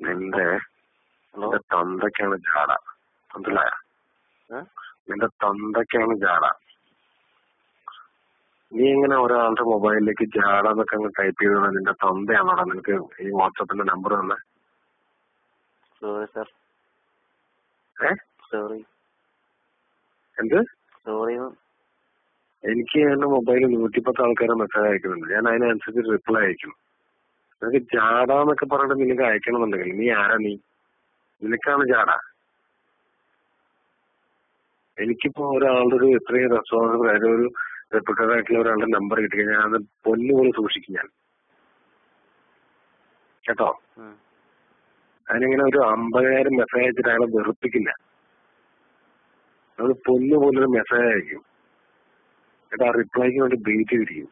നിന്റെ തന്തയ്ക്കാണ് ജാട, മനസ്സിലായ? നിന്റെ തന്തയ്ക്കാണ് ജാട. നീ എങ്ങനെ ഒരാളുടെ മൊബൈലിലേക്ക് ജാട എന്നൊക്കെ അങ്ങ് ടൈപ്പ് ചെയ്തോളാം? നിന്റെ തന്തയാണോടാ നിനക്ക് ഈ വാട്സാപ്പിന്റെ നമ്പർ തന്നെ? Sorry sir. സോറി. എന്ത് സോറി? എനിക്ക് എന്റെ മൊബൈലിൽ 110 ആൾക്കാരെ മെസ്സേജ് അയക്കുന്നുണ്ട്. ഞാൻ അതിനനുസരിച്ച് റിപ്ലൈ അയക്കും. നിനക്ക് ജാട എന്നൊക്കെ പറഞ്ഞിട്ട് നിനക്ക് അയക്കണമെന്നുണ്ടെങ്കിൽ നീ ആരാ? നിനക്കാണ് ജാട. എനിക്കിപ്പോ ഒരാളുടെ ഒരു എത്രയും റെസ്പോൺസിബിൾ ആയിട്ട് ഒരു റെപ്യൂട്ടഡ് ആയിട്ടുള്ള ഒരാളുടെ നമ്പർ കിട്ടിക്കഴിഞ്ഞാൽ അത് പൊന്നുപോലെ സൂക്ഷിക്കും ഞാൻ, കേട്ടോ? അതിനിങ്ങനെ ഒരു 50,000 മെസ്സേജ് അയച്ചിട്ട് അയാളെ വെറുപ്പിക്കില്ല. അത് പൊന്നുപോലൊരു മെസ്സേജ് അയക്കും, എന്നിട്ട് ആ റിപ്ലൈക്ക് വേണ്ടി വെയിറ്റ് ചെയ്തിരിക്കും.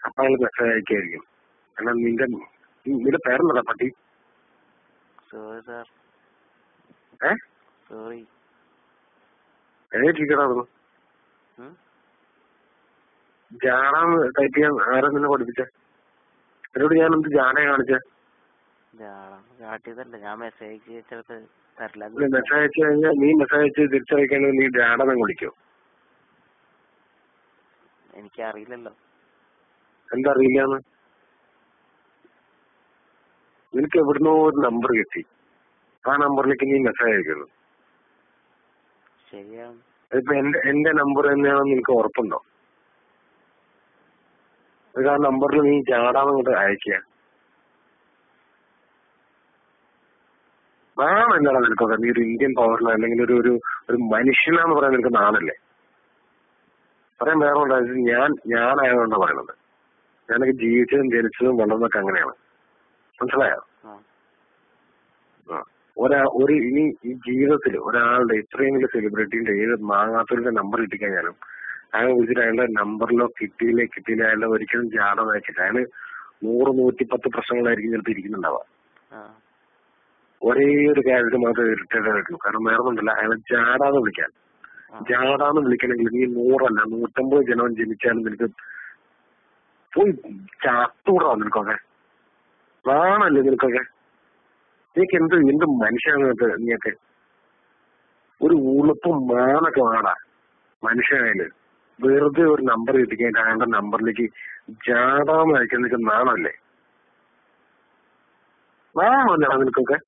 അപ്പൊ അയാൾ മെസ്സേജ് അയക്കായിരിക്കും. എന്നാൽ നിന്റെ പേരെന്താ പട്ടി? Sorry sir. സോറി. എഴുതിട്ടിരിക്കണോ? ജാട ടൈപ്പ് ചെയ്യാൻ ആരാ നിന്നെ പഠിപ്പിച്ച? എന്നോട് ഞാൻ എന്ത് ജാട കാണിച്ച? മെസ്സേജ് അയച്ചു കഴിഞ്ഞാൽ നീ മെസ്സേജ് അയച്ച് തിരിച്ചയക്കാണെങ്കിൽ നീ ജാടനെ വിളിക്കോ? എനിക്കറിയില്ലല്ലോ. എന്താ അറിയില്ലാന്ന്? നിനക്ക് എവിടുന്നോ ഒരു നമ്പർ കിട്ടി, ആ നമ്പറിലേക്ക് നീ മെസ്സേജ് അയക്കുന്നു. ശരിയാണ്. ഇപ്പൊ എന്റെ നമ്പർ തന്നെയാണെന്ന് നിനക്ക് ഉറപ്പുണ്ടോ? ആ നമ്പറിൽ നീ ജാടാന്നിട്ട് അയക്കുക. നാണല്ലടാ നിനക്കൊക്കെ? നീ ഒരു ഇന്ത്യൻ പൗരനോ അല്ലെങ്കിൽ ഒരു മനുഷ്യനാന്ന് പറയാൻ നിനക്ക് നാണല്ലേ? പറയാൻ വേറെ ഉണ്ടായത് ഞാനായതുകൊണ്ടാണ് പറയണത്. ഞാനൊക്കെ ജീവിച്ചതും ജനിച്ചതും വളർന്നതൊക്കെ അങ്ങനെയാണ്, മനസ്സിലായോ? ഇനി ഈ ജീവിതത്തിൽ ഒരാളുടെ ഇത്രയും വലിയ സെലിബ്രിറ്റിന്റെ ഏത് മാങ്ങാത്തവരുടെ നമ്പർ കിട്ടിക്കഴിഞ്ഞാലും അയാളെ വിളിച്ചിട്ട് അയാളുടെ നമ്പറിലോ കിട്ടിയില്ല അയാളുടെ ഒരിക്കലും ജാട അയച്ചിട്ട് അയാള് 100-110 പ്രശ്നങ്ങളായിരിക്കും ചിലപ്പോൾ ഇരിക്കുന്നുണ്ടാവുക. ഒരേ ഒരു കാര്യത്തിൽ മാത്രമേ ഇറിറ്റേറ്റഡ് ആയിട്ടുള്ളൂ. കാരണം വേറെ ഒന്നുമില്ല, അയാളെ ജാടാന്ന് വിളിക്കാൻ. ജാടാന്ന് വിളിക്കണമെങ്കിൽ നീ 100 അല്ല 150 ജനം ജനിച്ചാലും നിനക്ക് പോയി ചാത്തൂടാ. നിനക്കൊക്കെ വേണല്ലേ? നിനക്കൊക്കെ നീക്ക് എന്ത് മനുഷ്യനാണ് നീയൊക്കെ? ഒരു ഉളുപ്പും മാനൊക്കെ വേണാ മനുഷ്യനായാല്. വെറുതെ ഒരു നമ്പർ കിട്ടിക്കഴിഞ്ഞാൽ അയാളുടെ നമ്പറിലേക്ക് ജാടാന്ന് അയക്കാൻ നിനക്ക് നാണല്ലേ? നാണല്ലേടാ നിനക്കൊക്കെ?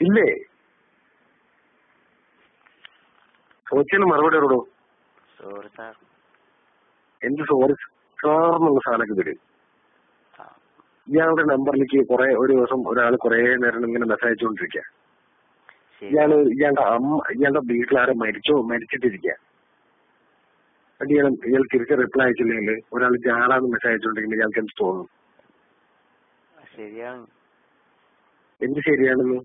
ഇല്ലേ? ചോദിച്ചതിന് മറുപടി ഇടൂ. Sorry sir. എന്ത് സോറി സാറെന്നുള്ള സാധനമൊക്കെ വരും. ഇയാളുടെ നമ്പറിലേക്ക് ഒരു ദിവസം ഒരാൾ കുറെ നേരം ഇങ്ങനെ മെസ്സേജ് അയച്ചുകൊണ്ടിരിക്കുക. ഇയാളുടെ വീട്ടിലാരെ മരിച്ചിട്ടിരിക്കുക. ഇയാൾ തിരിച്ച് റിപ്ലൈ അയച്ചില്ലെങ്കിൽ ഒരാൾ ജാടാന്ന് മെസ്സേജ് അയച്ചുകൊണ്ടിരിക്കുമ്പോൾ ഇയാൾക്ക് എന്ത് തോന്നും? ശരിയാണ്. എന്ത് ശരിയാണെന്ന്?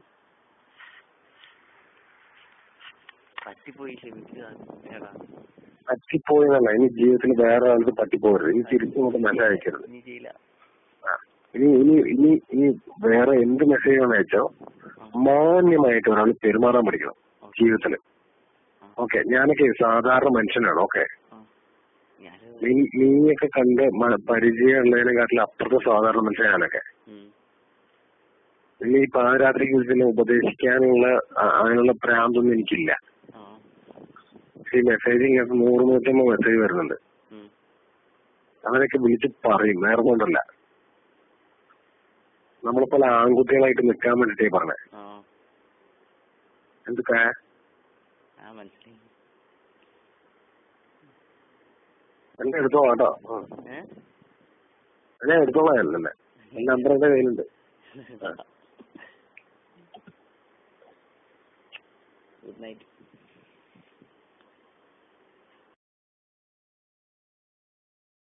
പറ്റിപ്പോയതല്ല, ഇനി ജീവിതത്തിൽ വേറെ ആൾക്ക് പറ്റിപ്പോകരുത്. ഇനി തിരിച്ചു മെസ്സേജ് അയക്കരുത്. ഇനി വേറെ എന്ത് മെസ്സേജ് അയച്ചോ മാന്യമായിട്ട് ഒരാൾ പെരുമാറാൻ പഠിക്കണം ജീവിതത്തില്. ഓക്കെ, ഞാനൊക്കെ സാധാരണ മനുഷ്യനാണ്. ഓക്കെ, നീയൊക്കെ കണ്ട് പരിചയമുള്ളതിനെക്കാട്ടിലും അപ്പുറത്തെ സാധാരണ മനുഷ്യൻ ഞാനൊക്കെ. ഇനി പാതിരാത്രിക്ക് വിളിച്ചിട്ട് ഉപദേശിക്കാനുള്ള അതിനുള്ള പ്രാന്തൊന്നും എനിക്കില്ല. ഈ മെസ്സേജ് ഇങ്ങനെ 100-150 മെസ്സേജ് വരുന്നുണ്ട്. അവരൊക്കെ വിളിച്ച് പറയും, വേറെ കൊണ്ടല്ല. നമ്മളിപ്പോൾ ആൺകുട്ടികളായിട്ട് നിൽക്കാൻ വേണ്ടിട്ടേ പറഞ്ഞേ. എന്തൊക്കെ എന്നെ എടുത്തോളാം കേട്ടോ. ഞാൻ എടുത്തോളാം. അല്ലേ നമ്പർ എന്റെ കയ്യിലുണ്ട്. Good night.